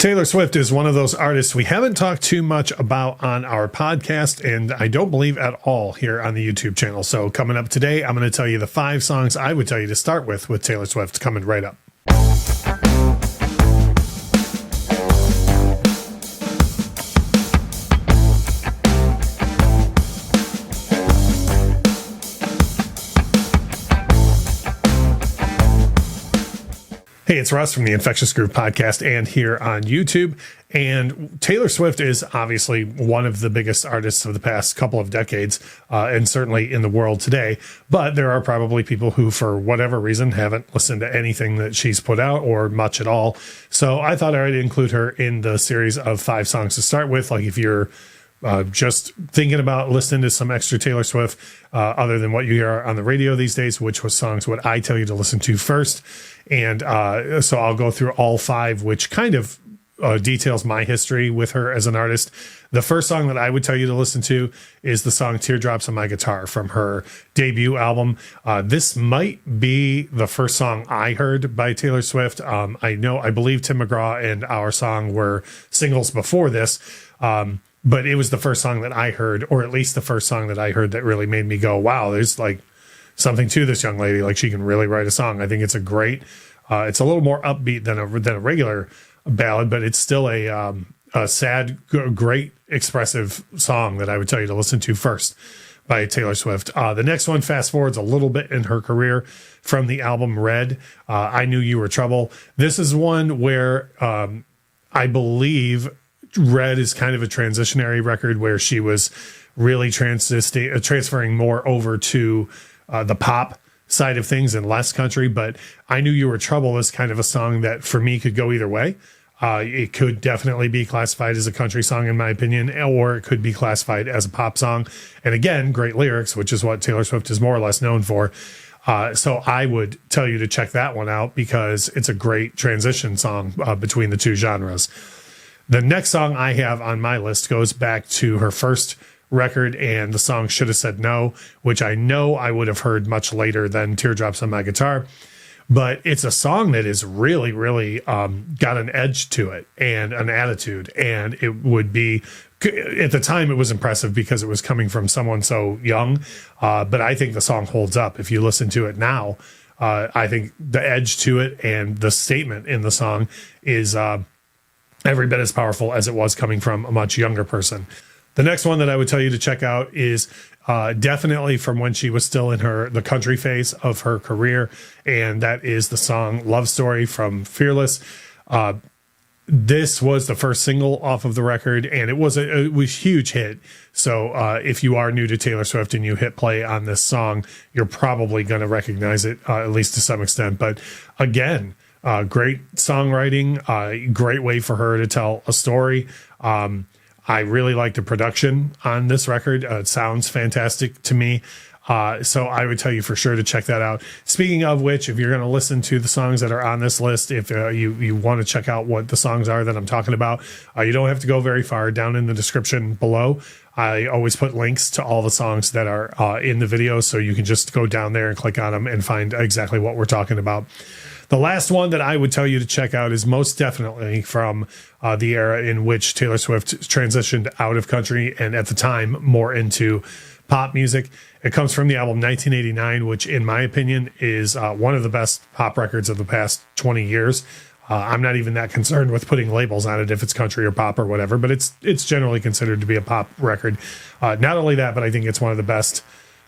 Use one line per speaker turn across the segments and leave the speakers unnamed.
Taylor Swift is one of those artists we haven't talked too much about on our podcast, and I don't believe at all here on the YouTube channel. So coming up today, I'm going to tell you the 5 songs I would tell you to start with Taylor Swift, coming right up. Hey, it's Russ from the Infectious Groove podcast and here on YouTube. And Taylor Swift is obviously one of the biggest artists of the past couple of decades, and certainly in the world today. But there are probably people who, for whatever reason, haven't listened to anything that she's put out or much at all. So I thought I'd include her in the series of 5 songs to start with. Like if you're just thinking about listening to some extra Taylor Swift, other than what you hear on the radio these days, which songs would I tell you to listen to first? And so I'll go through all 5, which kind of details my history with her as an artist. The first song that I would tell you to listen to is the song Teardrops On My Guitar from her debut album. This might be the first song I heard by Taylor Swift. I believe Tim McGraw and Our Song were singles before this. But it was the first song that I heard, or at least the first song that I heard that really made me go, wow, there's like something to this young lady. Like she can really write a song. I think it's a great, it's a little more upbeat than a regular ballad, but it's still a sad, great, expressive song that I would tell you to listen to first by Taylor Swift. The next one fast forwards a little bit in her career from the album Red. I Knew You Were Trouble. This is one where I believe Red is kind of a transitionary record where she was really transferring more over to the pop side of things and less country. But I Knew You Were Trouble is kind of a song that for me could go either way. It could definitely be classified as a country song, in my opinion, or it could be classified as a pop song. And again, great lyrics, which is what Taylor Swift is more or less known for. So I would tell you to check that one out because it's a great transition song between the two genres. The next song I have on my list goes back to her first record and the song Should Have Said No, which I know I would have heard much later than Teardrops on My Guitar. But it's a song that is really, really got an edge to it and an attitude. And it would be, at the time, it was impressive because it was coming from someone so young. But I think the song holds up. If you listen to it now, I think the edge to it and the statement in the song is every bit as powerful as it was coming from a much younger person. The next one that I would tell you to check out is definitely from when she was still in the country phase of her career, and that is the song Love Story from Fearless. This was the first single off of the record, and it was a huge hit. So if you are new to Taylor Swift and you hit play on this song, you're probably going to recognize it, at least to some extent. But again, great songwriting, great way for her to tell a story. I really like the production on this record. It sounds fantastic to me. So I would tell you for sure to check that out. Speaking of which, if you're going to listen to the songs that are on this list, if you want to check out what the songs are that I'm talking about, you don't have to go very far. Down in the description below, I always put links to all the songs that are in the video, so you can just go down there and click on them and find exactly what we're talking about. The last one that I would tell you to check out is most definitely from the era in which Taylor Swift transitioned out of country and at the time more into pop music. It comes from the album 1989, which in my opinion is one of the best pop records of the past 20 years. I'm not even that concerned with putting labels on it if it's country or pop or whatever, but it's generally considered to be a pop record. Not only that, but I think it's one of the best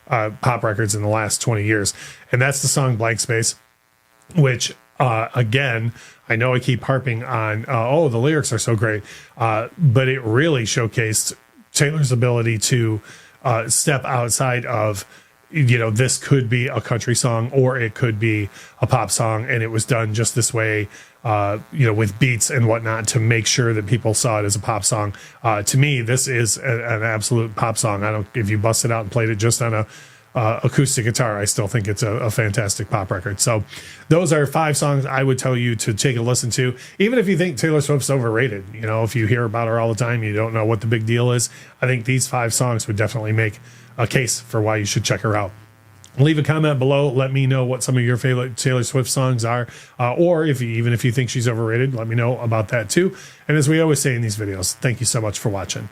pop records in the last 20 years. And that's the song Blank Space, which, again, I know I keep harping on, the lyrics are so great, but it really showcased Taylor's ability to step outside of, this could be a country song or it could be a pop song, and it was done just this way, with beats and whatnot to make sure that people saw it as a pop song. To me, this is an absolute pop song. If you bust it out and played it just on a acoustic guitar, I still think it's a fantastic pop record. So those are 5 songs I would tell you to take a listen to, even if you think Taylor Swift's overrated. If you hear about her all the time, you don't know what the big deal is. I think these 5 songs would definitely make a case for why you should check her out. Leave a comment below. Let me know what some of your favorite Taylor Swift songs are, or even if you think she's overrated, let me know about that too. And as we always say in these videos, thank you so much for watching.